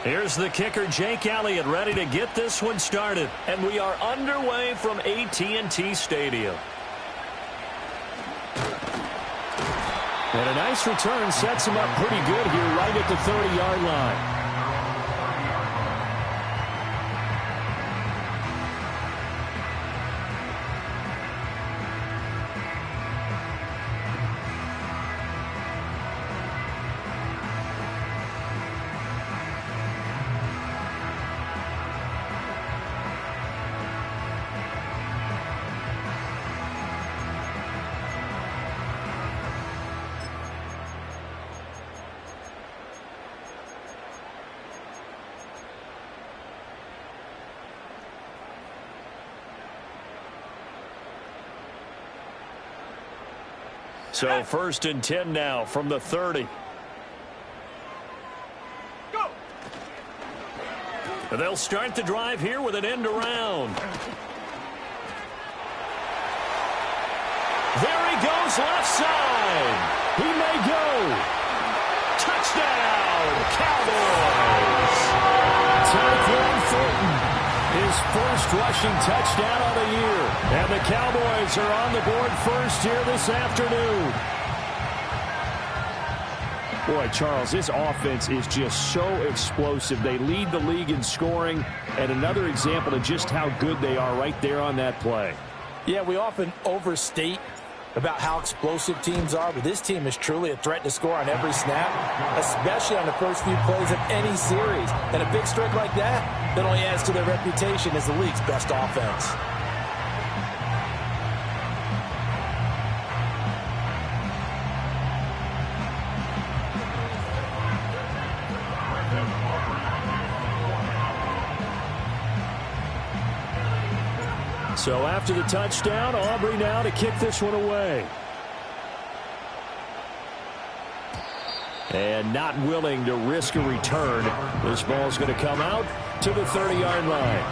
Here's the kicker, Jake Elliott, ready to get this one started. And we are underway from AT&T Stadium. And a nice return sets him up pretty good here right at the 30-yard line. So 1st and 10 now from the 30. Go. They'll start the drive here with an end around. There he goes left side. He may go. Touchdown, Cowboys. Tyquan Thornton. His first rushing touchdown of the year. And the Cowboys are on the board first here this afternoon. Boy, Charles, this offense is just so explosive. They lead the league in scoring, and another example of just how good they are right there on that play. Yeah, we often overstate about how explosive teams are, but this team is truly a threat to score on every snap, especially on the first few plays of any series. And a big streak like that only adds to their reputation as the league's best offense. So after the touchdown, Aubrey now to kick this one away. And not willing to risk a return. This ball's going to come out to the 30-yard line.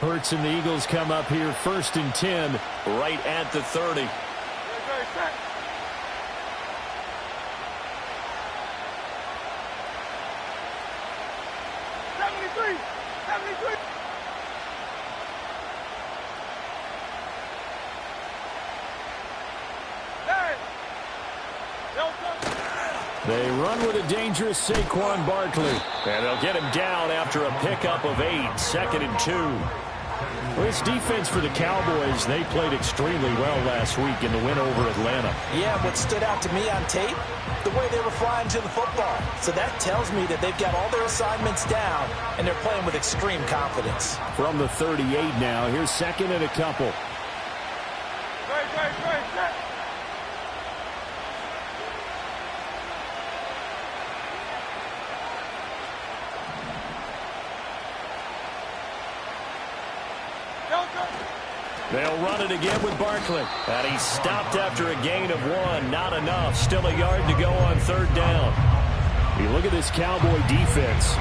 Hurts and the Eagles come up here 1st and 10 right at the 30. They run with a dangerous Saquon Barkley. And they'll get him down after a pickup of 8, 2nd and 2. Well, this defense for the Cowboys, they played extremely well last week in the win over Atlanta. Yeah, what stood out to me on tape, the way they were flying to the football. So that tells me that they've got all their assignments down, and they're playing with extreme confidence. From the 38 now, here's 2nd and a couple. They'll run it again with Barkley. And he stopped after a gain of 1. Not enough. Still a yard to go on 3rd down. You look at this Cowboy defense.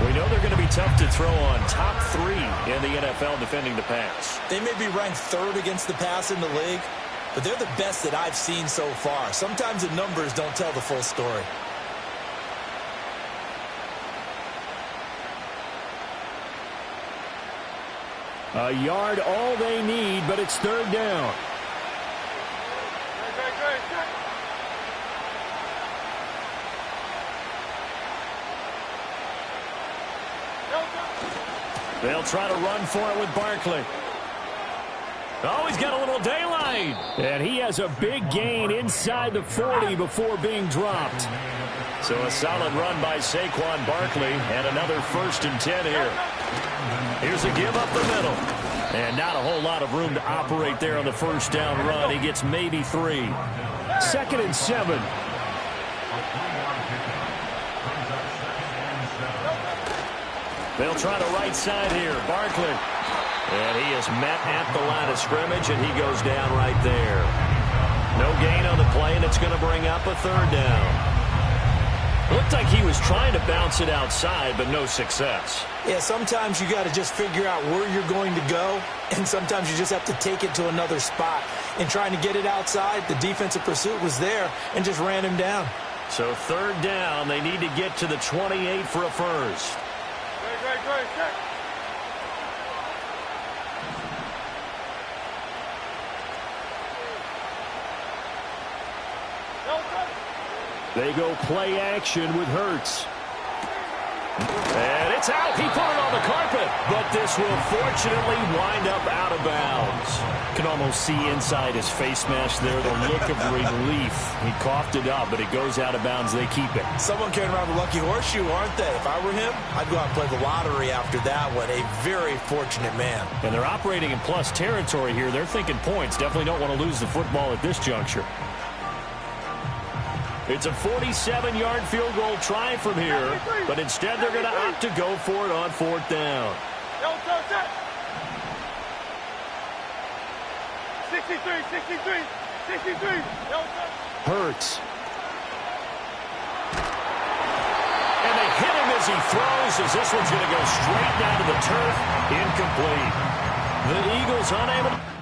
We know they're going to be tough to throw on. Top 3 in the NFL defending the pass. They may be ranked 3rd against the pass in the league, but they're the best that I've seen so far. Sometimes the numbers don't tell the full story. A yard all they need, but it's 3rd down. They'll try to run for it with Barkley. Oh, he's got a little daylight. And he has a big gain inside the 40 before being dropped. So a solid run by Saquon Barkley and another 1st and 10 here. Here's a give up the middle. And not a whole lot of room to operate there on the 1st down run. He gets maybe 3. 2nd and 7. They'll try the right side here. Barkley. And he is met at the line of scrimmage, and he goes down right there. No gain on the play, and it's going to bring up a third down. Looked like he was trying to bounce it outside, but no success. Yeah, sometimes you got to just figure out where you're going to go, and sometimes you just have to take it to another spot. And trying to get it outside, the defensive pursuit was there and just ran him down. So third down, they need to get to the 28 for a first. Great. They go play action with Hurts. And it's out. He put it on the carpet. But this will fortunately wind up out of bounds. Can almost see inside his face mask there the look of relief. He coughed it up, but it goes out of bounds. They keep it. Someone carrying around the lucky horseshoe, aren't they? If I were him, I'd go out and play the lottery after that one. A very fortunate man. And they're operating in plus territory here. They're thinking points. Definitely don't want to lose the football at this juncture. It's a 47-yard field goal try from here, but instead they're going to opt to go for it on fourth down. 63. Hurts. And they hit him as he throws, as this one's going to go straight down to the turf. Incomplete. The Eagles unable to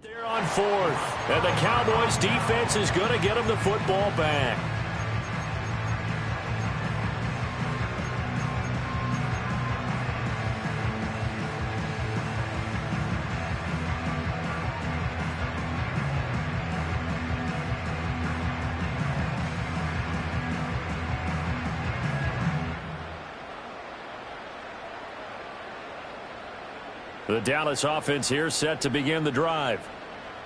They're on fourth, and the Cowboys defense is going to get them the football back. The Dallas offense here set to begin the drive.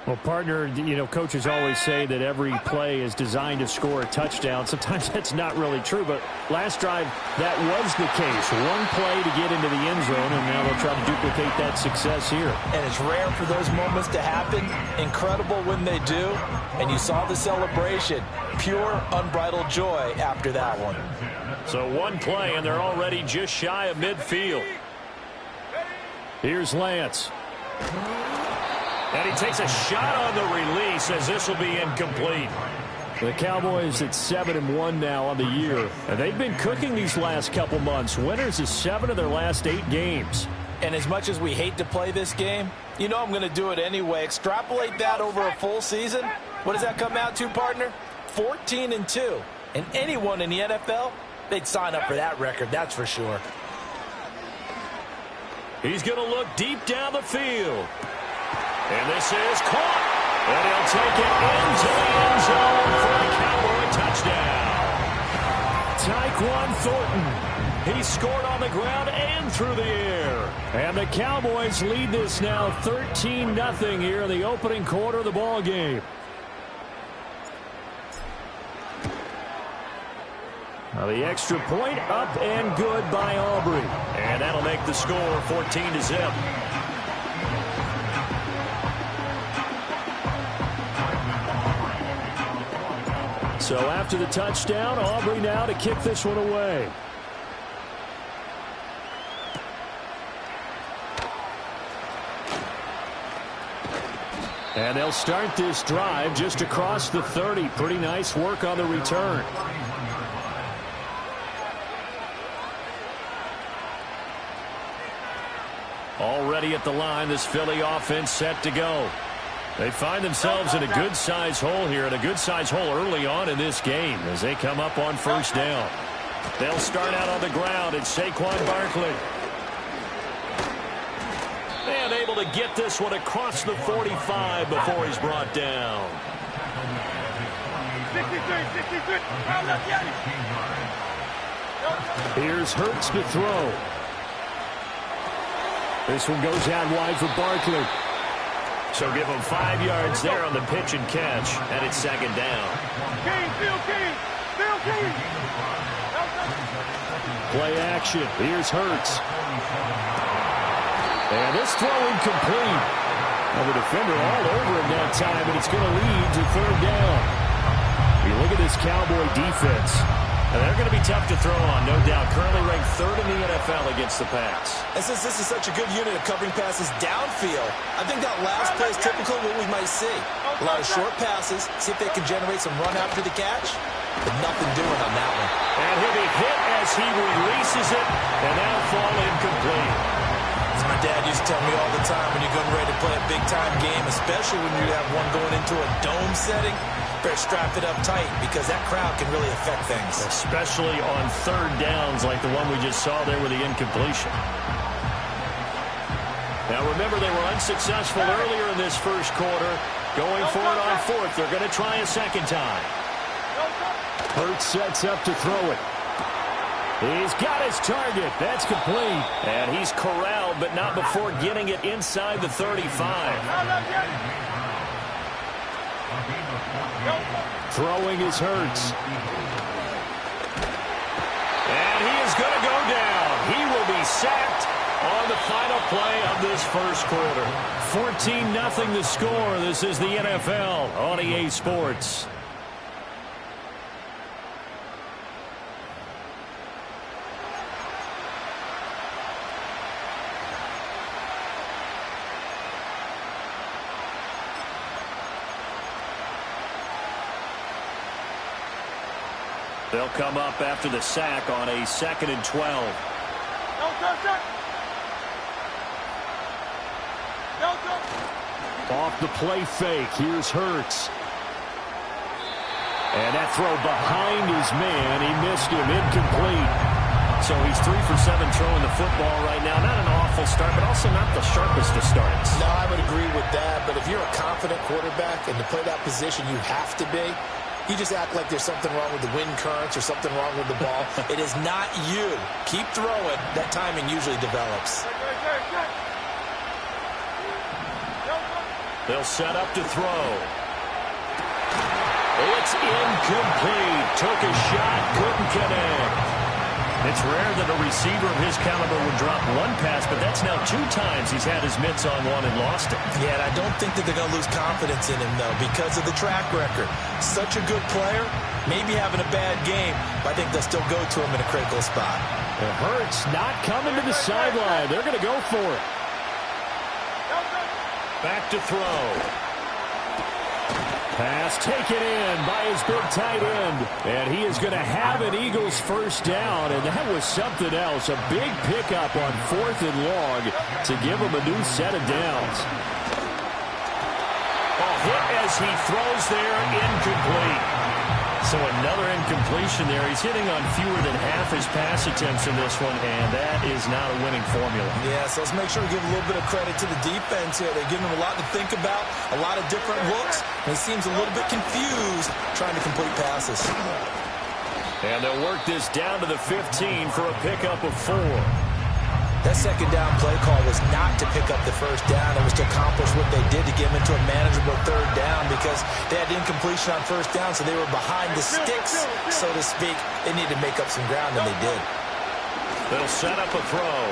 Well, partner, coaches always say that every play is designed to score a touchdown. Sometimes that's not really true, but last drive, that was the case. One play to get into the end zone, and now they'll try to duplicate that success here. And it's rare for those moments to happen. Incredible when they do. And you saw the celebration. Pure, unbridled joy after that one. So one play, and they're already just shy of midfield. Here's Lance. And he takes a shot on the release as this will be incomplete. The Cowboys at 7-1 now on the year. And they've been cooking these last couple months. Winners of 7 of their last 8 games. And as much as we hate to play this game, I'm going to do it anyway. Extrapolate that over a full season. What does that come out to, partner? 14-2. And anyone in the NFL, they'd sign up for that record, that's for sure. He's going to look deep down the field. And this is caught. And he'll take it into the end zone for a Cowboy touchdown. Tyquan Thornton. He scored on the ground and through the air. And the Cowboys lead this now 13-0 here in the opening quarter of the ball game. Now the extra point up and good by Aubrey. And that'll make the score 14-0. So after the touchdown, Aubrey now to kick this one away. And they'll start this drive just across the 30. Pretty nice work on the return. Already at the line, this Philly offense set to go. They find themselves in a good-sized hole here, and a good-sized hole early on in this game as they come up on first down. They'll start out on the ground. It's Saquon Barkley. And able to get this one across the 45 before he's brought down. 63. Here's Hurts to throw. This one goes out wide for Barkley. So give him 5 yards there on the pitch and catch, and it's second down. Play action. Here's Hurts. And this throw incomplete. And the defender all over him that time, and it's going to lead to third down. You look at this Cowboy defense. And they're going to be tough to throw on, no doubt. Currently ranked 3rd in the NFL against the pass. And since this is such a good unit of covering passes downfield, I think that last play is typical of what we might see. A lot of short passes, see if they can generate some run after the catch, but nothing doing on that one. And he'll be hit as he releases it, and that'll fall incomplete. As my dad used to tell me all the time, when you're getting ready to play a big-time game, especially when you have one going into a dome setting, better strap it up tight because that crowd can really affect things. Especially on third downs like the one we just saw there with the incompletion. Now remember, they were unsuccessful earlier in this first quarter. Going for it on fourth. They're going to try a second time. Hurts sets up to throw it. He's got his target. That's complete. And he's corralled, but not before getting it inside the 35. Throwing is Hurts. And he is going to go down. He will be sacked on the final play of this first quarter. 14-0 the score. This is the NFL on EA Sports. They'll come up after the sack on a 2nd and 12. Off the play fake, here's Hurts. And that throw behind his man, he missed him, incomplete. So he's 3 for 7 throwing the football right now. Not an awful start, but also not the sharpest of starts. No, I would agree with that, but if you're a confident quarterback and to play that position you have to be, you just act like there's something wrong with the wind currents or something wrong with the ball. It is not you. Keep throwing. That timing usually develops. They'll set up to throw. It's incomplete. Took a shot, couldn't connect. It's rare that a receiver of his caliber would drop one pass, but that's now 2 times he's had his mitts on one and lost it. Yeah, and I don't think that they're going to lose confidence in him, though, because of the track record. Such a good player, maybe having a bad game, but I think they'll still go to him in a critical spot. It hurts not coming to the sideline. They're going to go for it. Back to throw. Pass taken in by his big tight end. And he is going to have an Eagles first down, and that was something else. A big pickup on 4th and long to give him a new set of downs. Hit as he throws there, incomplete. So another incompletion there. He's hitting on fewer than half his pass attempts in this one, and that is not a winning formula. Yeah, so let's make sure we give a little bit of credit to the defense here. They're giving him a lot to think about, a lot of different looks, and he seems a little bit confused trying to complete passes. And they'll work this down to the 15 for a pickup of 4. That second down play call was not to pick up the first down. It was to accomplish what they did to get them into a manageable 3rd down because they had incompletion on 1st down, so they were behind the sticks, so to speak. They needed to make up some ground, and they did. They'll set up a throw.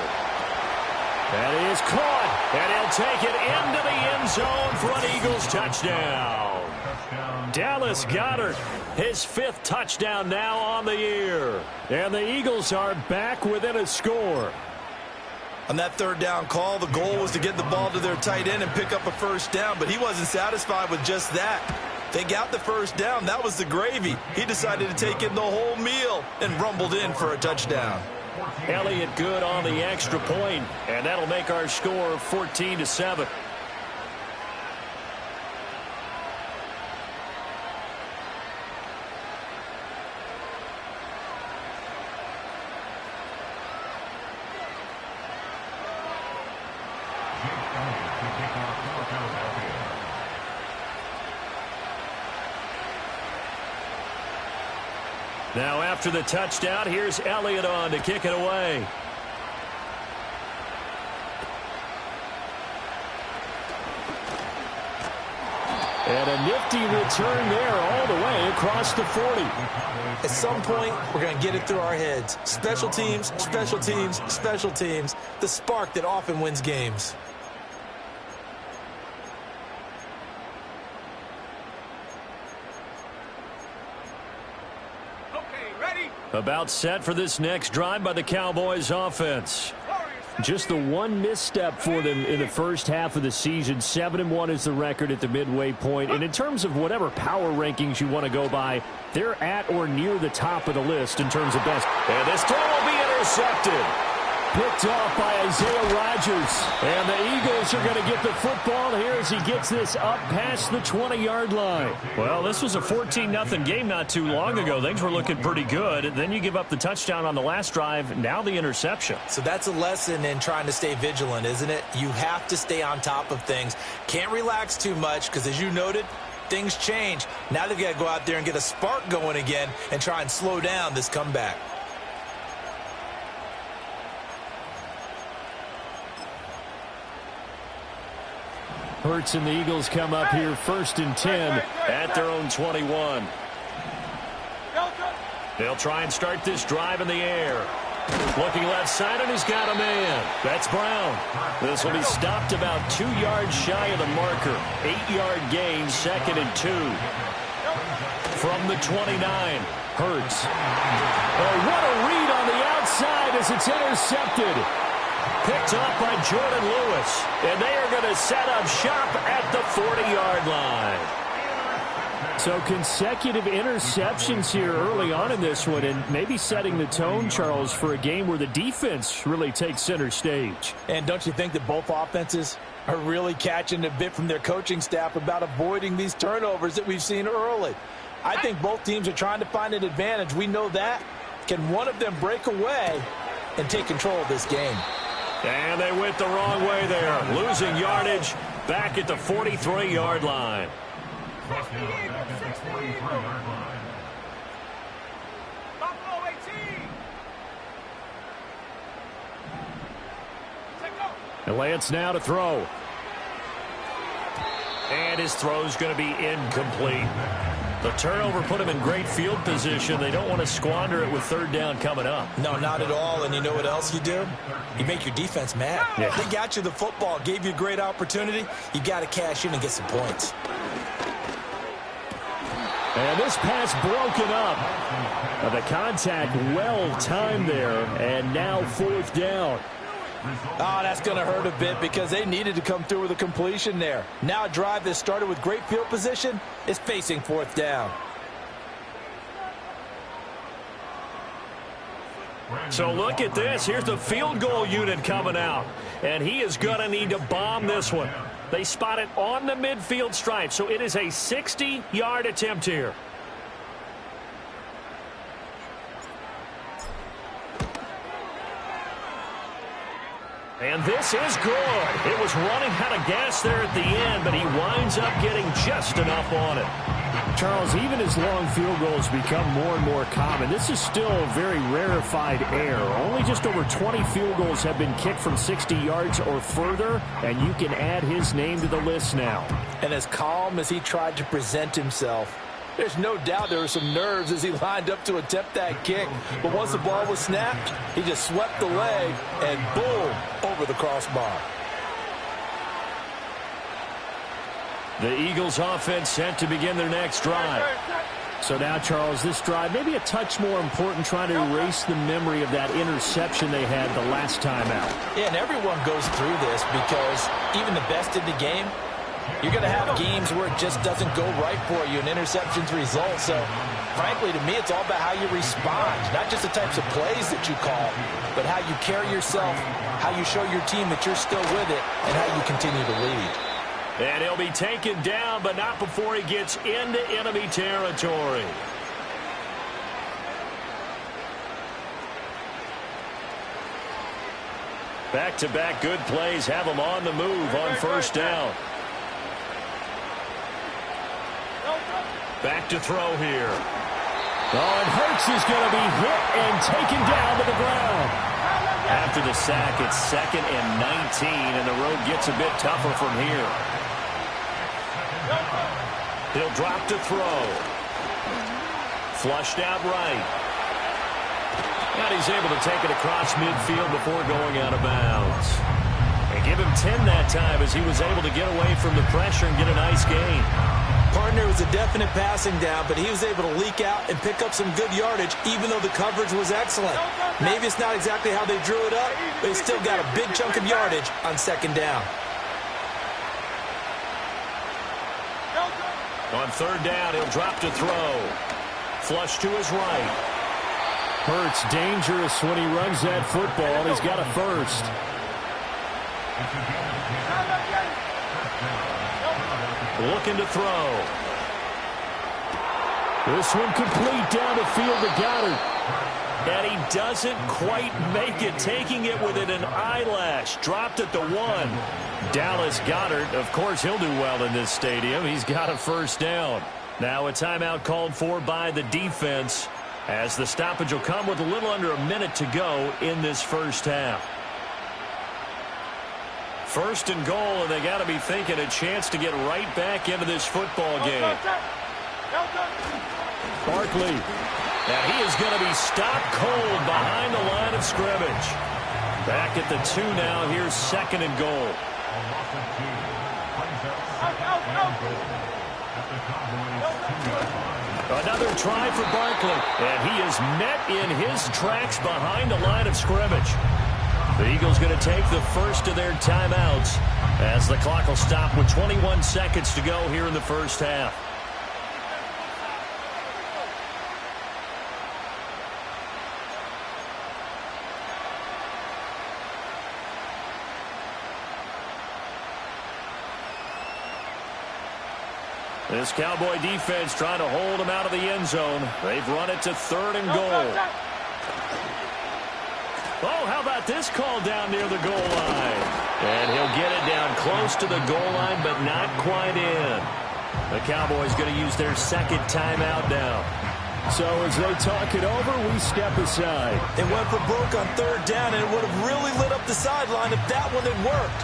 That is caught, and he'll take it into the end zone for an Eagles touchdown. Dallas Goedert, his 5th touchdown now on the year. And the Eagles are back within a score. On that 3rd down call, the goal was to get the ball to their tight end and pick up a first down, but he wasn't satisfied with just that. They got the first down. That was the gravy. He decided to take in the whole meal and rumbled in for a touchdown. Elliott good on the extra point, and that'll make our score 14-7. Now after the touchdown, here's Elliott on to kick it away. And a nifty return there all the way across the 40. At some point, we're going to get it through our heads. Special teams, special teams, special teams. The spark that often wins games. About set for this next drive by the Cowboys offense. Just the one misstep for them in the first half of the season. 7-1 is the record at the midway point. And in terms of whatever power rankings you want to go by, they're at or near the top of the list in terms of best. And this throw will be intercepted. Picked off by Isaiah Rodgers. And the Eagles are going to get the football here as he gets this up past the 20-yard line. Well, this was a 14-0 game not too long ago. Things were looking pretty good. Then you give up the touchdown on the last drive. Now the interception. So that's a lesson in trying to stay vigilant, isn't it? You have to stay on top of things. Can't relax too much because, as you noted, things change. Now they've got to go out there and get a spark going again and try and slow down this comeback. Hurts and the Eagles come up here 1st and 10 at their own 21. They'll try and start this drive in the air. Looking left side, and he's got a man. That's Brown. This will be stopped about 2 yards shy of the marker. 8-yard gain, 2nd and 2. From the 29, Hurts. Oh, what a read on the outside as it's intercepted. Picked up by Jordan Lewis. And they are going to set up shop at the 40-yard line. So consecutive interceptions here early on in this one, and maybe setting the tone, Charles, for a game where the defense really takes center stage. And don't you think that both offenses are really catching a bit from their coaching staff about avoiding these turnovers that we've seen early. I think both teams are trying to find an advantage. We know that. Can one of them break away and take control of this game? And they went the wrong way there. Losing yardage back at the 43-yard line. And Lance now to throw. And his throw's going to be incomplete. The turnover put him in great field position. They don't want to squander it with third down coming up. No, not at all. And you know what else you do? You make your defense mad. Yeah. They got you the football, gave you a great opportunity. You got to cash in and get some points. And this pass broken up. The contact well timed there. And now fourth down. Oh, that's going to hurt a bit because they needed to come through with a completion there. Now a drive that started with great field position is facing fourth down. So look at this. Here's the field goal unit coming out. And he is going to need to bomb this one. They spot it on the midfield stripe. So it is a 60-yard attempt here. And this is good. It was running out of gas there at the end, but he winds up getting just enough on it. Charles, even as long field goals become more and more common, this is still a very rarefied air. Only just over 20 field goals have been kicked from 60 yards or further, and you can add his name to the list now. And as calm as he tried to present himself, there's no doubt there were some nerves as he lined up to attempt that kick. But once the ball was snapped, he just swept the leg and boom, over the crossbar. The Eagles offense set to begin their next drive. So now, Charles, this drive maybe a touch more important, trying to erase the memory of that interception they had the last time out. Yeah, and everyone goes through this because even the best in the game, you're going to have games where it just doesn't go right for you, and interceptions result. So, frankly, to me, it's all about how you respond, not just the types of plays that you call, but how you carry yourself, how you show your team that you're still with it, and how you continue to lead. And he'll be taken down, but not before he gets into enemy territory. Back-to-back good plays have him on the move on first down. Back to throw here. Oh, and Hurts is going to be hit and taken down to the ground. After the sack, it's 2nd and 19, and the road gets a bit tougher from here. He'll drop to throw. Flushed out right. And he's able to take it across midfield before going out of bounds. And give him 10 that time as he was able to get away from the pressure and get a nice gain. Partner was a definite passing down, but he was able to leak out and pick up some good yardage, even though the coverage was excellent. Maybe it's not exactly how they drew it up, but he still got a big chunk of yardage on second down. On third down, he'll drop to throw. Flush to his right. Hurts dangerous when he runs that football. He's got a first. Looking to throw. This one complete down the field to Goddard. And he doesn't quite make it, taking it within an eyelash. Dropped at the 1. Dallas Goedert, of course, he'll do well in this stadium. He's got a first down. Now a timeout called for by the defense, as the stoppage will come with a little under a minute to go in this first half. First and goal, and they got to be thinking a chance to get right back into this football game. Barkley. And he is going to be stopped cold behind the line of scrimmage. Back at the 2 now. Here's 2nd and goal. Another try for Barkley. And he is met in his tracks behind the line of scrimmage. The Eagles going to take the first of their timeouts as the clock will stop with 21 seconds to go here in the first half. This Cowboy defense trying to hold him out of the end zone. They've run it to 3rd and goal. Oh, how about this call down near the goal line? And he'll get it down close to the goal line, but not quite in. The Cowboys going to use their second timeout now. So as they talk it over, we step aside. It went for broke on 3rd down, and it would have really lit up the sideline if that one had worked.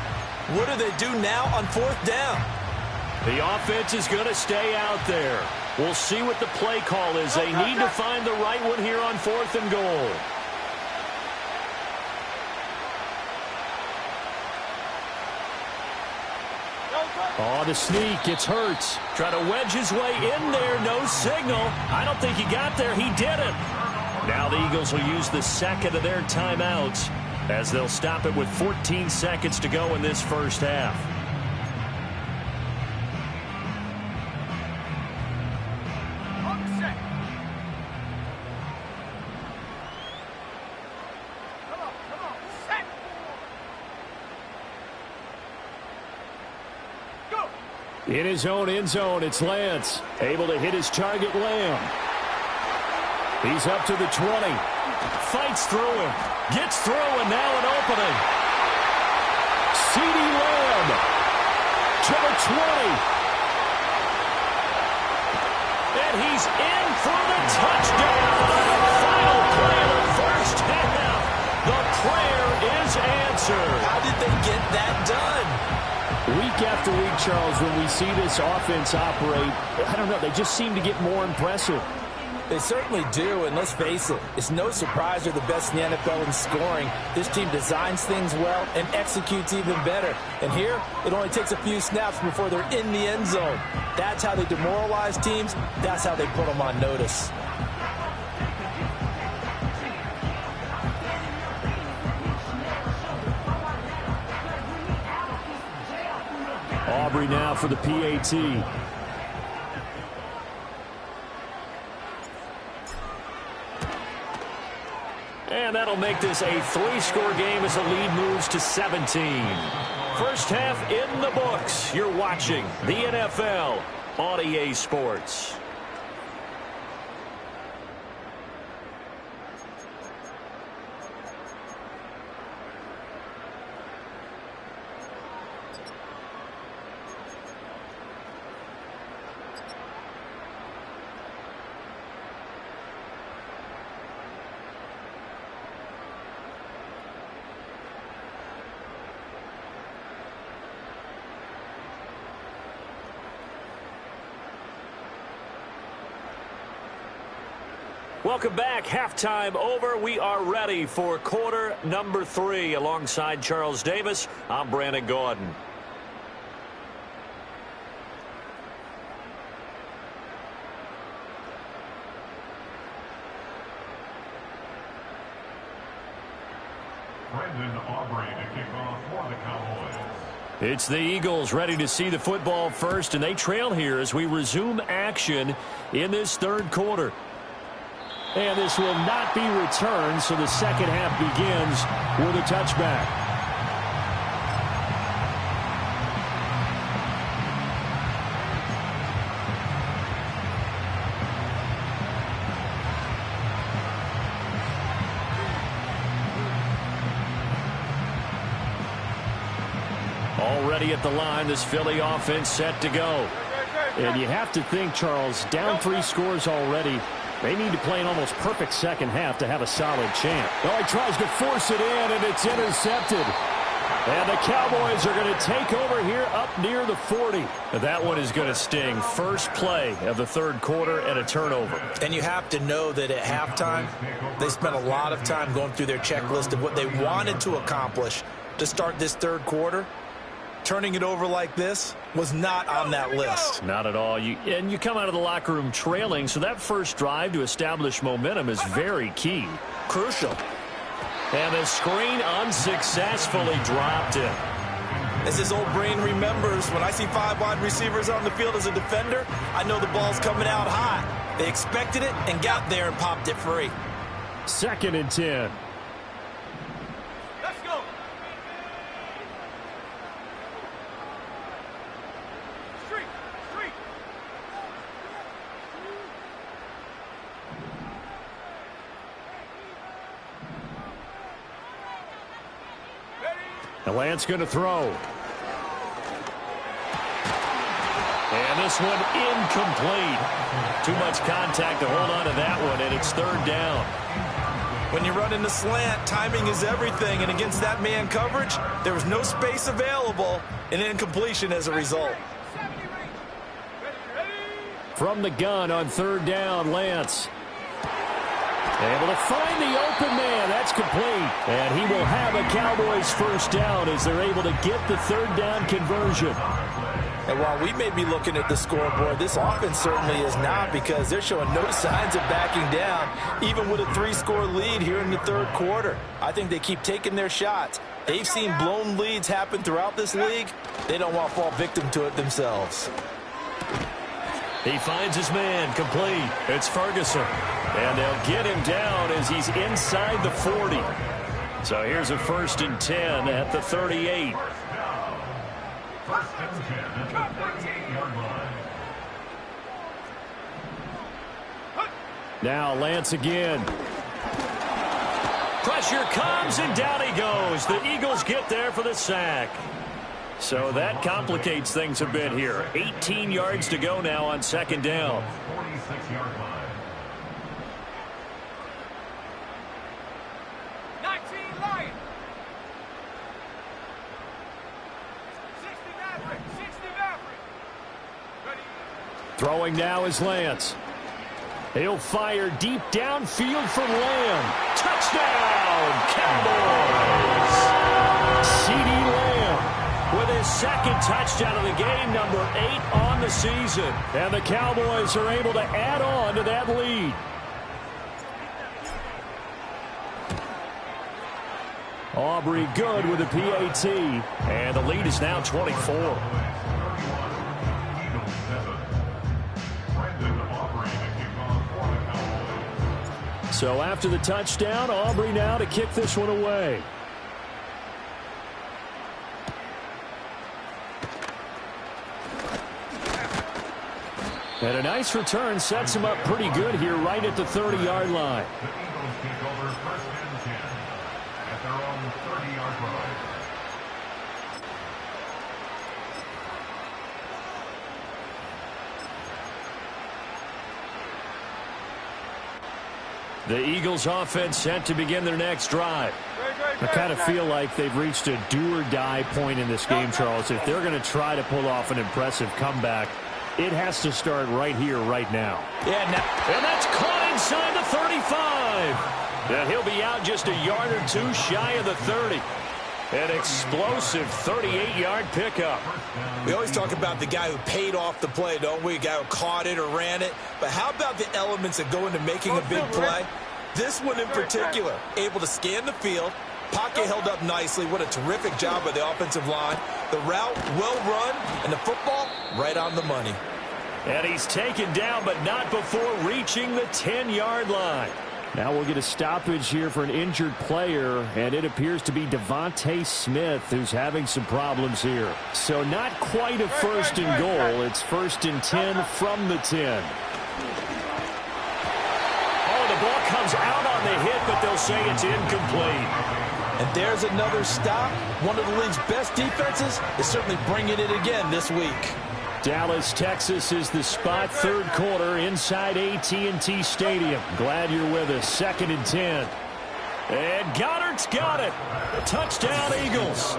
What do they do now on 4th down? The offense is going to stay out there. We'll see what the play call is. They need to find the right one here on 4th and goal. Oh, the sneak. It's Hurts. Try to wedge his way in there. No signal. I don't think he got there. He didn't. Now the Eagles will use the second of their timeouts as they'll stop it with 14 seconds to go in this first half. In his own end zone, it's Lance. Able to hit his target, Lamb. He's up to the 20. Fights through him. Gets through, and now an opening. CeeDee Lamb to the 20. And he's in for the touchdown. Final play of the first half. The prayer is answered. How did they get that done? Week after week, Charles, when we see this offense operate, I don't know, they just seem to get more impressive. They certainly do, and let's face it, it's no surprise they're the best in the NFL in scoring. This team designs things well and executes even better. And here, it only takes a few snaps before they're in the end zone. That's how they demoralize teams. That's how they put them on notice. Aubrey now for the PAT. And that'll make this a 3-score game as the lead moves to 17. First half in the books. You're watching the NFL on EA Sports. Welcome back. Halftime over. We are ready for quarter number 3. Alongside Charles Davis, I'm Brandon Gaudin. Brendan Aubrey to kick off for the Cowboys. It's the Eagles ready to see the football first, and they trail here as we resume action in this third quarter. And this will not be returned, so the second half begins with a touchback. Already at the line, this Philly offense set to go. And you have to think, Charles, down 3 scores already. They need to play an almost perfect second half to have a solid chance. Oh, he tries to force it in, and it's intercepted. And the Cowboys are going to take over here up near the 40. That one is going to sting. First play of the third quarter and a turnover. And you have to know that at halftime, they spent a lot of time going through their checklist of what they wanted to accomplish to start this third quarter. Turning it over like this was not on that list. Not at all. And you come out of the locker room trailing, so that first drive to establish momentum is very key. Crucial. And the screen unsuccessfully dropped it. As his old brain remembers, when I see 5 wide receivers on the field as a defender, I know the ball's coming out high. They expected it and got there and popped it free. 2nd and 10. Lance going to throw. And this one incomplete. Too much contact to hold on to that one, and it's third down. When you run in the slant, timing is everything, and against that man coverage, there was no space available, and incompletion as a result. From the gun on third down, Lance. Able to find the open man. That's complete. And he will have a Cowboys first down as they're able to get the third down conversion. And while we may be looking at the scoreboard, this offense certainly is not, because they're showing no signs of backing down, even with a 3-score lead here in the third quarter. I think they keep taking their shots. They've seen blown leads happen throughout this league. They don't want to fall victim to it themselves. He finds his man, complete. It's Ferguson. And they'll get him down as he's inside the 40. So here's a 1st and 10 at the 38. First and 10 at the 38-yard line. Now Lance again. Pressure comes, and down he goes. The Eagles get there for the sack. So that complicates things a bit here. 18 yards to go now on second down. 46-yard line. 19 Lions. 60 Maverick. 60 Maverick. Ready. Throwing now is Lance. He'll fire deep downfield from Lamb. Touchdown, Cowboys! CeeDee Lamb with his second touchdown of the game, number 8 on the season. And the Cowboys are able to add on to that lead. Aubrey good with a PAT. And the lead is now 24. So after the touchdown, Aubrey now to kick this one away. And a nice return sets him up pretty good here right at the 30-yard line. The Eagles take over 1st and 10 at their own 30-yard line. The Eagles offense set to begin their next drive. I kind of feel like they've reached a do-or-die point in this game, Charles. If they're going to try to pull off an impressive comeback, it has to start right here, right now. Yeah, and that's caught inside the 35. And he'll be out just a yard or two shy of the 30. An explosive 38-yard pickup. We always talk about the guy who paid off the play, don't we? A guy who caught it or ran it. But how about the elements that go into making a big play? This one in particular, able to scan the field. Pocket held up nicely. What a terrific job by the offensive line. The route well run, and the football right on the money. And he's taken down, but not before reaching the 10-yard line. Now we'll get a stoppage here for an injured player, and it appears to be Devontae Smith who's having some problems here. So not quite a 1st and goal. It's 1st and 10 from the 10. Oh, the ball comes out on the hit, but they'll say it's incomplete. And there's another stop. One of the league's best defenses is certainly bringing it again this week. Dallas, Texas is the spot, third quarter inside AT&T Stadium. Glad you're with us. 2nd and 10. And Goddard's got it. Touchdown, Eagles.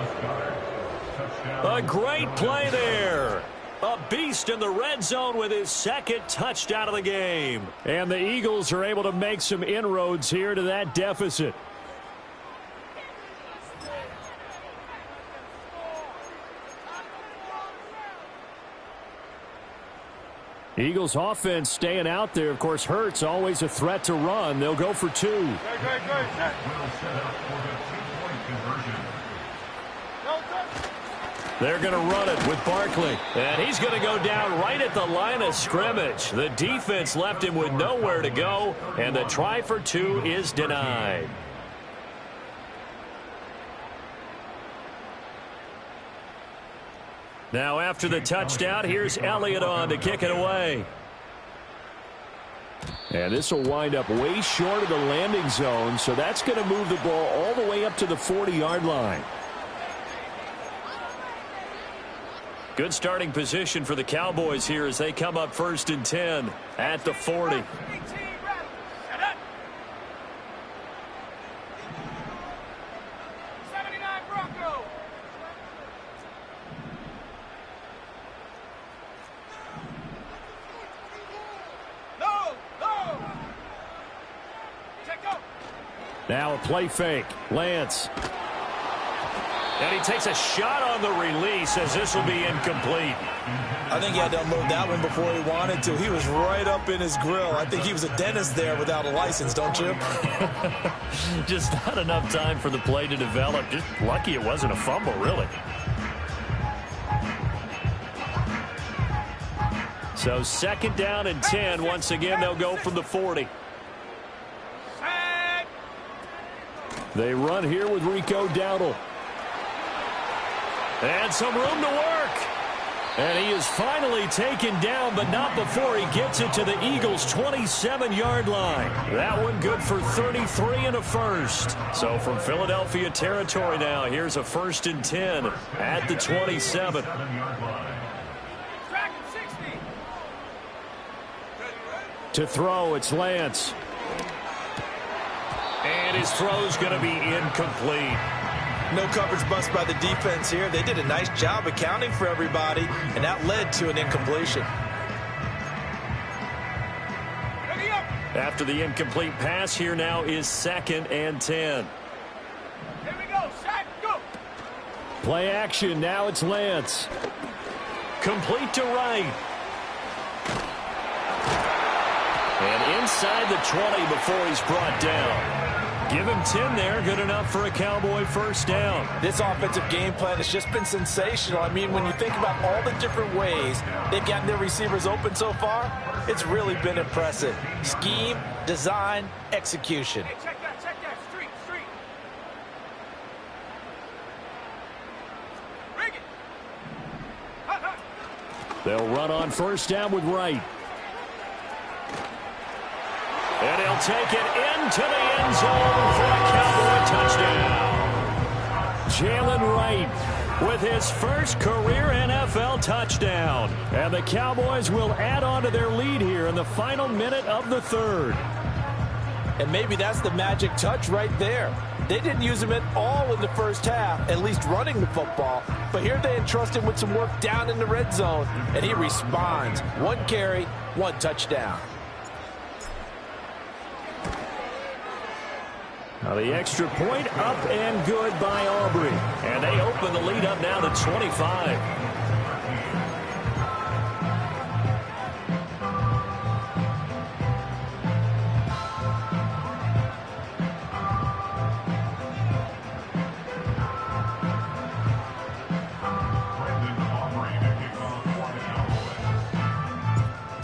A great play there. A beast in the red zone with his second touchdown of the game. And the Eagles are able to make some inroads here to that deficit. Eagles offense staying out there. Of course, Hurts always a threat to run. They'll go for 2. Will set up for the 2-point conversion. They're going to run it with Barkley. And he's going to go down right at the line of scrimmage. The defense left him with nowhere to go, and the try for 2 is denied. Now after the touchdown, here's Elliott on to kick it away. And this will wind up way short of the landing zone, so that's going to move the ball all the way up to the 40-yard line. Good starting position for the Cowboys here as they come up 1st and 10 at the 40. 79 Broncos. No. Check go. Now a play fake. Lance. And he takes a shot on the release as this will be incomplete. I think he had to unload that one before he wanted to. He was right up in his grill. I think he was a dentist there without a license, don't you? Just not enough time for the play to develop. Just lucky it wasn't a fumble, really. So 2nd down and 10. Once again, they'll go from the 40. Set. They run here with Rico Dowdle. And some room to work. And he is finally taken down, but not before he gets it to the Eagles' 27-yard line. That one good for 33 and a first. So from Philadelphia territory now, here's a 1st and 10 at the 27. Track him 60. To throw, it's Lance. And his throw's going to be incomplete. No coverage bust by the defense here. They did a nice job accounting for everybody, and that led to an incompletion. Ready up. After the incomplete pass, here now is 2nd and 10. Here we go. Set. Go. Play action. Now it's Lance. Complete to Wright. And inside the 20 before he's brought down. Give him 10 there. Good enough for a Cowboy 1st down. This offensive game plan has just been sensational. I mean, when you think about all the different ways they've gotten their receivers open so far, it's really been impressive. Scheme, design, execution. Hey, check that. Street. Rig it. Hut. They'll run on 1st down with Wright. And he'll take it into the end zone for a Cowboy touchdown. Jalen Wright with his first career NFL touchdown. And the Cowboys will add on to their lead here in the final minute of the 3rd. And maybe that's the magic touch right there. They didn't use him at all in the first half, at least running the football. But here they entrust him with some work down in the red zone, and he responds. 1 carry, 1 touchdown. Now the extra point up and good by Aubrey. And they open the lead up now to 25.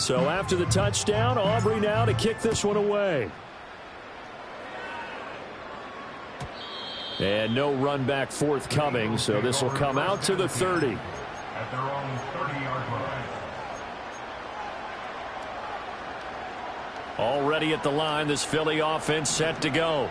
So after the touchdown, Aubrey now to kick this one away. And no run back forthcoming, so this will come out to the 30. At their own 30-yard line. Already at the line, this Philly offense set to go.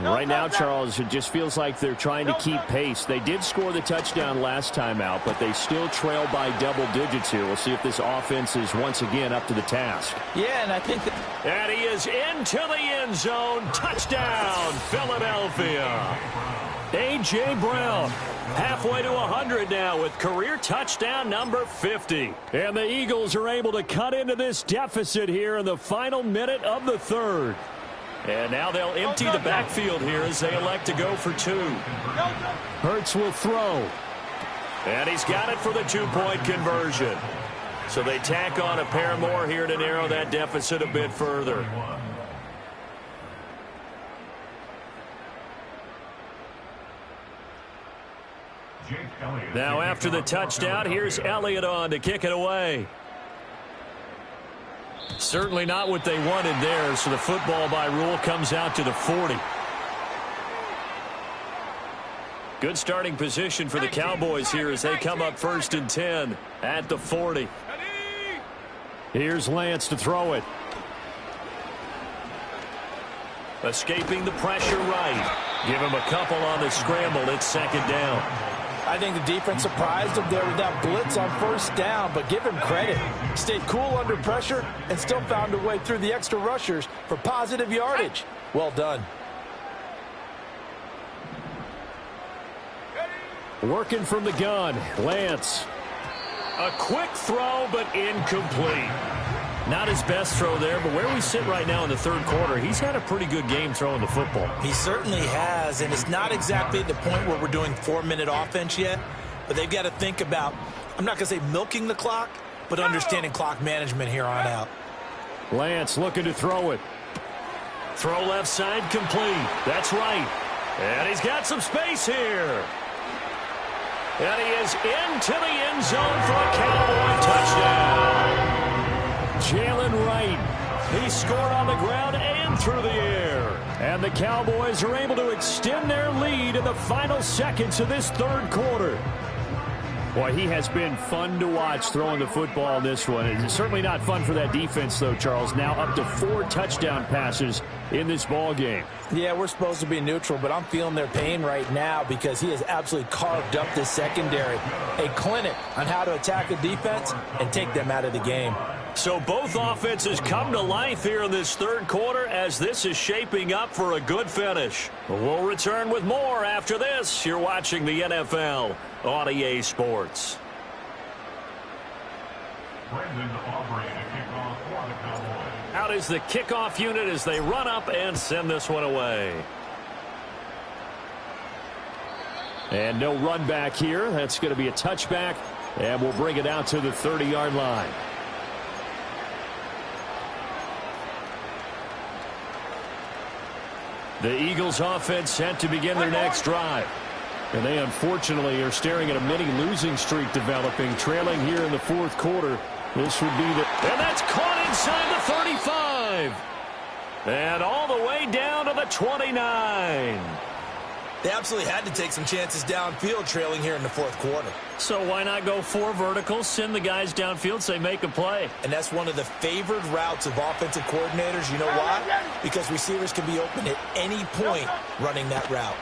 Right now, Charles, it just feels like they're trying to keep pace. They did score the touchdown last time out, but they still trail by double digits here. We'll see if this offense is once again up to the task. Yeah, and I think that... And he is into the end zone. Touchdown, Philadelphia. A.J. Brown halfway to 100 now with career touchdown number 50. And the Eagles are able to cut into this deficit here in the final minute of the 3rd. And now they'll empty the backfield here as they elect to go for 2. Hurts will throw. And he's got it for the 2-point conversion. So they tack on a pair more here to narrow that deficit a bit further. Now after the touchdown, here's Elliott on to kick it away. Certainly not what they wanted there, so the football by rule comes out to the 40. Good starting position for the Cowboys here as they come up 1st and 10 at the 40. Here's Lance to throw it. Escaping the pressure right. Give him a couple on the scramble. It's 2nd down. I I think the defense surprised him there with that blitz on first down, but give him credit. Stayed cool under pressure and still found a way through the extra rushers for positive yardage. Well done. Working from the gun, Lance. A quick throw, but incomplete. Not his best throw there, but where we sit right now in the third quarter, he's had a pretty good game throwing the football. He certainly has, and it's not exactly at the point where we're doing 4-minute offense yet, but they've got to think about, I'm not going to say milking the clock, but understanding clock management here on out. Lance looking to throw it. Throw left side complete. That's right. And he's got some space here. And he is into the end zone for a Cowboy touchdown. Jalen Wright. He scored on the ground and through the air. And the Cowboys are able to extend their lead in the final seconds of this third quarter. Boy, he has been fun to watch throwing the football in this one. It's certainly not fun for that defense, though, Charles. Now up to 4 touchdown passes in this ball game. Yeah, we're supposed to be neutral, but I'm feeling their pain right now because he has absolutely carved up this secondary. A clinic on how to attack a defense and take them out of the game. So both offenses come to life here in this third quarter as this is shaping up for a good finish. We'll return with more after this. You're watching the NFL on EA Sports. Brendan Aubrey to kick off for the Cowboys. Out is the kickoff unit as they run up and send this one away. And no run back here. That's going to be a touchback, and we'll bring it out to the 30-yard line. The Eagles offense set to begin their next drive. And they unfortunately are staring at a mini losing streak developing, trailing here in the fourth quarter. This would be the... And that's caught inside the 35. And all the way down to the 29. They absolutely had to take some chances downfield trailing here in the fourth quarter. So why not go 4 verticals, send the guys downfield, say make a play? And that's one of the favored routes of offensive coordinators. You know why? Because receivers can be open at any point running that route.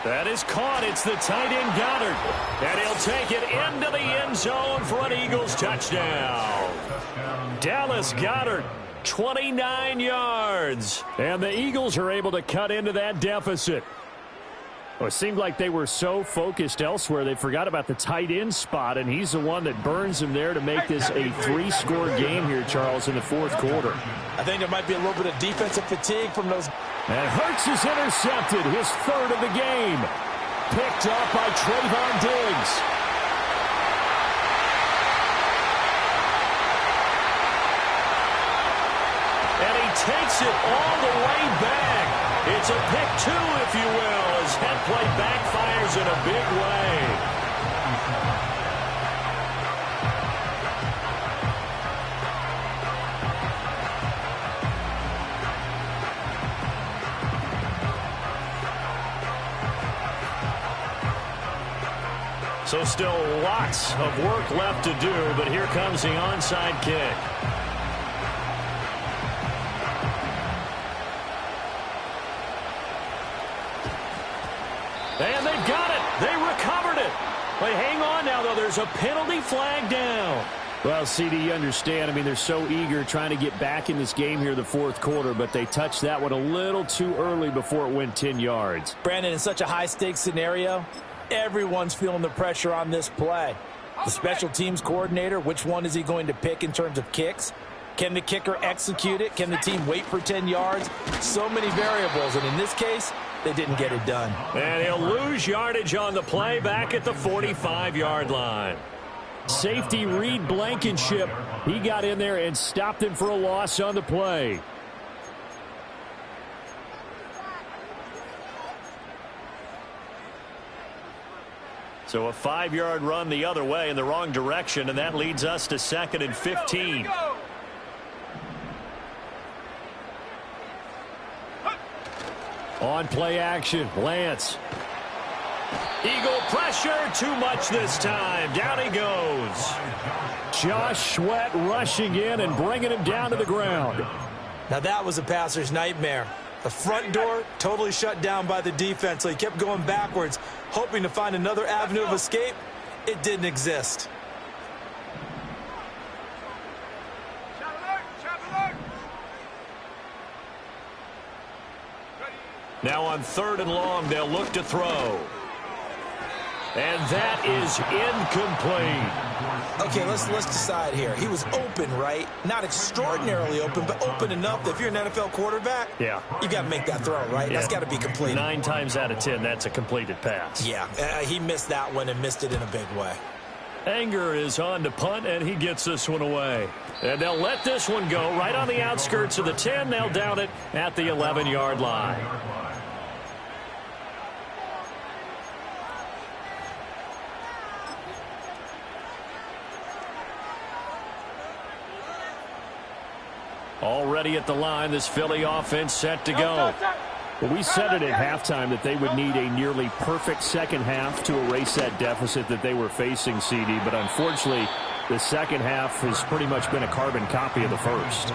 That is caught. It's the tight end Goddard. And he'll take it into the end zone for an Eagles touchdown. Dallas Goedert, 29 yards. And the Eagles are able to cut into that deficit. Well, it seemed like they were so focused elsewhere they forgot about the tight end spot, and he's the one that burns them there to make this a 3-score game here, Charles, in the fourth quarter. I think there might be a little bit of defensive fatigue from those. And Hurts is intercepted, his 3rd of the game. Picked up by Trayvon Diggs. And he takes it all the way back. It's a pick 2, if you will, as head play backfires in a big way. So still lots of work left to do, but here comes the onside kick. And they've got it. They recovered it. But hang on now, though. There's a penalty flag down. Well, CD, you understand. I mean, they're so eager trying to get back in this game here in the fourth quarter, but they touched that one a little too early before it went 10 yards. Brandon, in such a high-stakes scenario, everyone's feeling the pressure on this play. The special teams coordinator, which one is he going to pick in terms of kicks? Can the kicker execute it? Can the team wait for 10 yards? So many variables, and in this case, they didn't get it done. And he'll lose yardage on the play back at the 45-yard line. Safety Reed Blankenship, he got in there and stopped him for a loss on the play. So a 5-yard run the other way in the wrong direction, and that leads us to 2nd and 15. On play action, Lance. Eagle pressure, too much this time. Down he goes. Josh Sweat rushing in and bringing him down to the ground. Now that was a passer's nightmare. The front door totally shut down by the defense, so he kept going backwards, hoping to find another avenue of escape. It didn't exist. Shot alert! Shot alert! Ready. Now on 3rd and long, they'll look to throw. And that is incomplete. Okay, let's decide here. He was open, right? Not extraordinarily open, but open enough that if you're an NFL quarterback, Yeah. you got to make that throw, right? Yeah. That's got to be completed. 9 times out of 10, that's a completed pass. Yeah, he missed that one and missed it in a big way. Anger is on to punt, and he gets this one away. And they'll let this one go right on the outskirts of the 10. They'll down it at the 11-yard line. Already at the line, this Philly offense set to go. Well, we said it at halftime that they would need a nearly perfect second half to erase that deficit that they were facing, CD. But unfortunately, the second half has pretty much been a carbon copy of the first.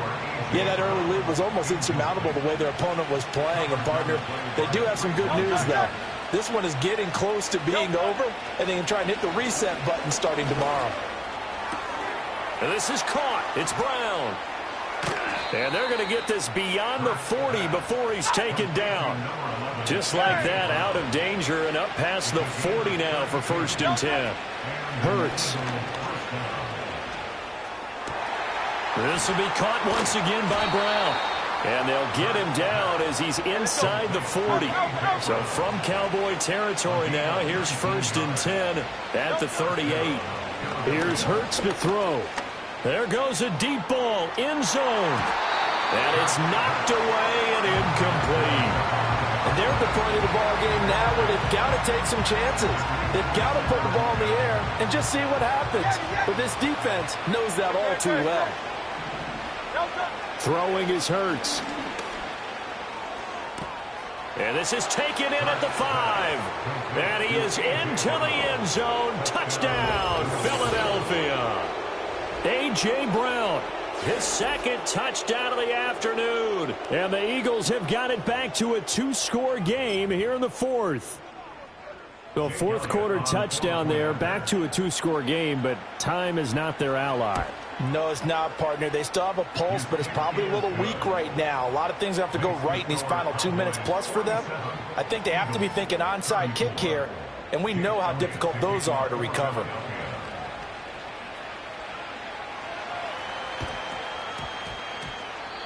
Yeah, that early lead was almost insurmountable the way their opponent was playing. And, partner, they do have some good news, though. This one is getting close to being over, and they can try and hit the reset button starting tomorrow. And this is caught. It's Brown. And they're going to get this beyond the 40 before he's taken down. Just like that, out of danger and up past the 40 now for 1st and 10. Hurts. This will be caught once again by Brown. And they'll get him down as he's inside the 40. So from Cowboy territory now, here's 1st and 10 at the 38. Here's Hurts to throw. There goes a deep ball, end zone. And it's knocked away and incomplete. And they're at the point of the ball game now where they've got to take some chances. They've got to put the ball in the air and just see what happens. But this defense knows that all too well. Throwing is Hurts. And this is taken in at the 5. And he is into the end zone. Touchdown, Philadelphia. A.J. Brown, his 2nd touchdown of the afternoon. And the Eagles have got it back to a 2-score game here in the 4th. The 4th quarter touchdown there, back to a 2-score game, but time is not their ally. No, it's not, partner. They still have a pulse, but it's probably a little weak right now. A lot of things have to go right in these final 2 minutes plus for them. I think they have to be thinking onside kick here, and we know how difficult those are to recover.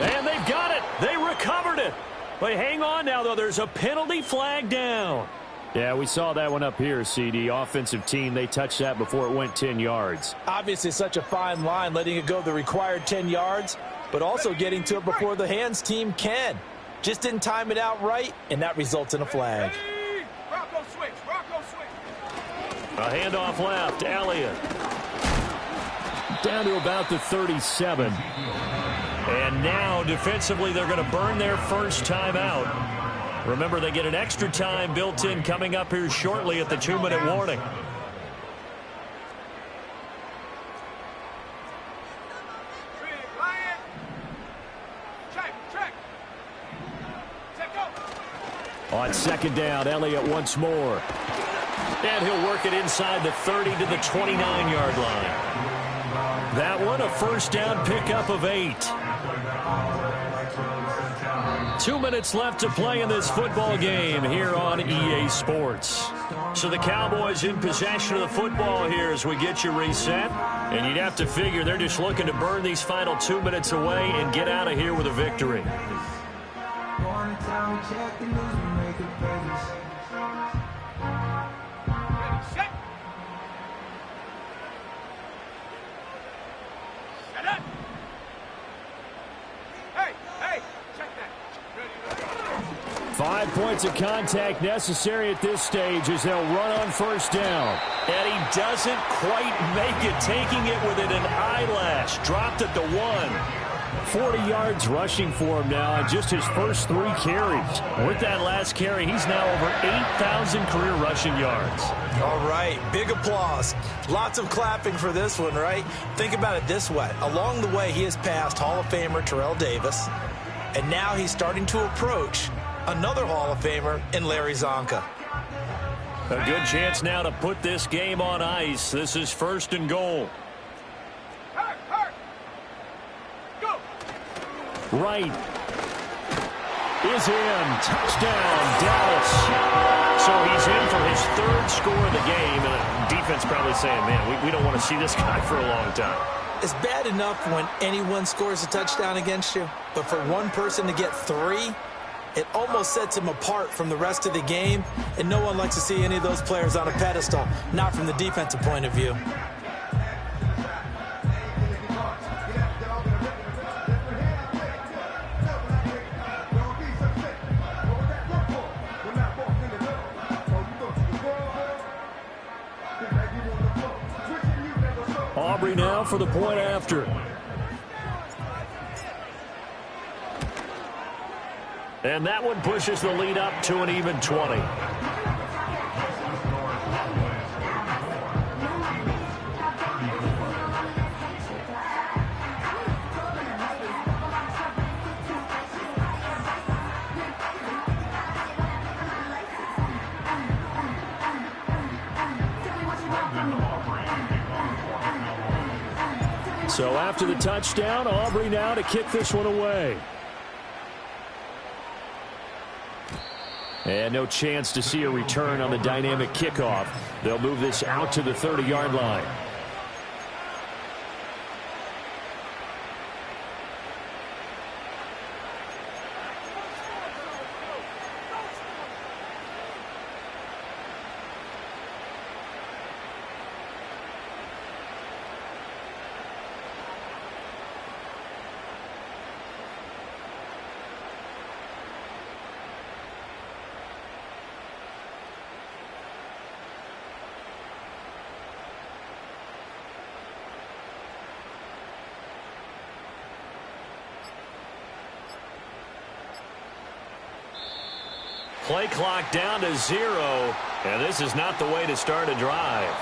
And they've got it. They recovered it. But hang on now, though. There's a penalty flag down. Yeah, we saw that one up here, CD. Offensive team, they touched that before it went 10 yards. Obviously, such a fine line, letting it go the required 10 yards, but also getting to it before the hands team can. Just didn't time it out right, and that results in a flag. Ready. Rocco switch. Rocco switch. A handoff left. Elliott. Down to about the 37. And now, defensively, they're going to burn their first time out. Remember, they get an extra time built in coming up here shortly at the 2-minute warning. Big Lion. Check. Set go. On 2nd down, Elliott once more. And he'll work it inside the 30 to the 29-yard line. That one, a 1st down pickup of 8. 2 minutes left to play in this football game here on EA Sports. So the Cowboys in possession of the football here as we get you reset. And you'd have to figure they're just looking to burn these final 2 minutes away and get out of here with a victory. Ready, set. Set up. Hey, check that. Ready. 5 points of contact necessary at this stage as they'll run on 1st down. And he doesn't quite make it, taking it within an eyelash. Dropped at the 1. 40 yards rushing for him now on just his first 3 carries. With that last carry, he's now over 8,000 career rushing yards. All right, big applause. Lots of clapping for this one, right? Think about it this way. Along the way, he has passed Hall of Famer Terrell Davis. And now he's starting to approach another Hall of Famer in Larry Zonka. A good chance now to put this game on ice. This is 1st and goal. Go! Right is in. Touchdown, Dallas. So he's in for his 3rd score of the game, and the defense probably saying, man, we don't want to see this guy for a long time. It's bad enough when anyone scores a touchdown against you, but for one person to get 3, it almost sets him apart from the rest of the game, and no one likes to see any of those players on a pedestal, not from the defensive point of view. Aubrey now for the point after. And that one pushes the lead up to an even 20. So after the touchdown, Aubrey now to kick this one away. And no chance to see a return on the dynamic kickoff. They'll move this out to the 30-yard line. Play clock down to 0, and this is not the way to start a drive.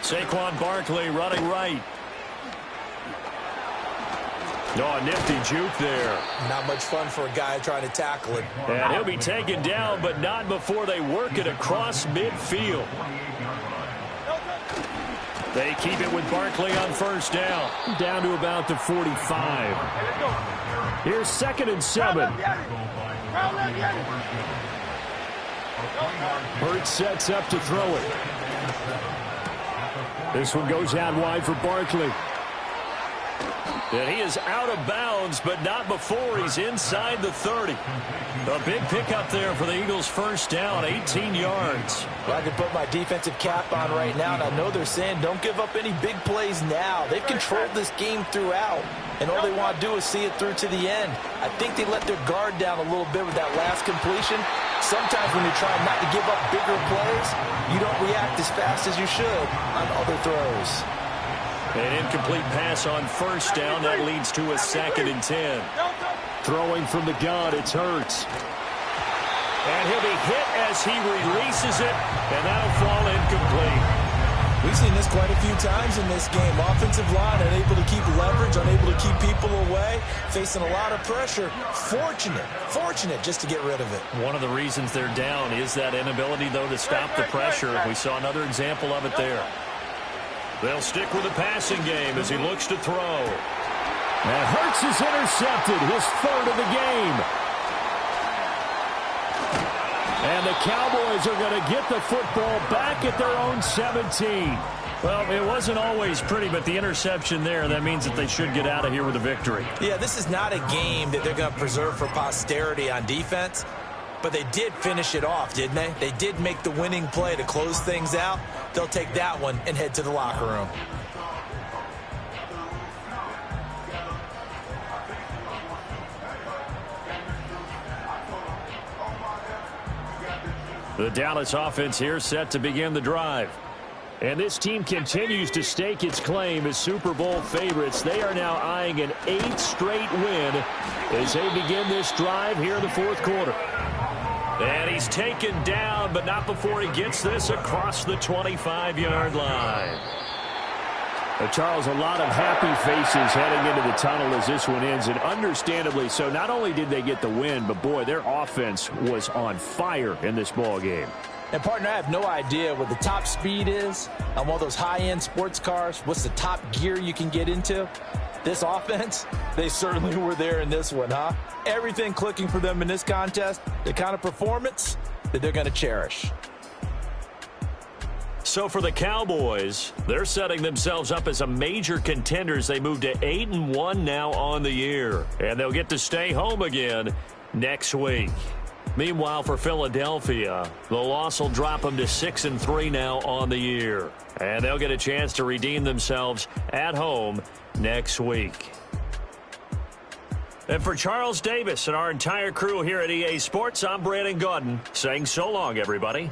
Saquon Barkley running right. Oh, nifty juke there. Not much fun for a guy trying to tackle it. And he'll be taken down, but not before they work it across midfield. They keep it with Barkley on first down. Down to about the 45. Here's 2nd and 7. Hurts sets up to throw it. This one goes out wide for Barkley. And he is out of bounds, but not before he's inside the 30. A big pickup there for the Eagles' first down, 18 yards. Well, I can put my defensive cap on right now, and I know they're saying don't give up any big plays now. They've controlled this game throughout, and all they want to do is see it through to the end. I think they let their guard down a little bit with that last completion. Sometimes when you're trying not to give up bigger plays, you don't react as fast as you should on other throws. An incomplete pass on first down. That leads to a 2nd and 10. Throwing from the gun, it's Hurts. And he'll be hit as he releases it, and that'll fall incomplete. We've seen this quite a few times in this game. Offensive line unable to keep leverage, unable to keep people away, facing a lot of pressure. Fortunate just to get rid of it. One of the reasons they're down is that inability, though, to stop the pressure. We saw another example of it there. They'll stick with the passing game as he looks to throw. And Hurts is intercepted, his 3rd of the game. And the Cowboys are going to get the football back at their own 17. Well, it wasn't always pretty, but the interception there, that means that they should get out of here with a victory. Yeah, this is not a game that they're going to preserve for posterity on defense. But they did finish it off, didn't they? They did make the winning play to close things out. They'll take that one and head to the locker room. The Dallas offense here set to begin the drive. And this team continues to stake its claim as Super Bowl favorites. They are now eyeing an 8th straight win as they begin this drive here in the 4th quarter. And he's taken down, but not before he gets this across the 25-yard line. Charles, a lot of happy faces heading into the tunnel as this one ends, and understandably so. Not only did they get the win, but, boy, their offense was on fire in this ball game. And, partner, I have no idea what the top speed is on one of those high-end sports cars. What's the top gear you can get into? This offense, they certainly were there in this one, huh? Everything clicking for them in this contest, the kind of performance that they're going to cherish. So for the Cowboys, they're setting themselves up as a major contenders. They move to 8-1 now on the year, and they'll get to stay home again next week. Meanwhile, for Philadelphia, the loss will drop them to 6-3 now on the year, and they'll get a chance to redeem themselves at home next week. And for Charles Davis and our entire crew here at EA Sports, I'm Brandon Gaudin saying so long, everybody.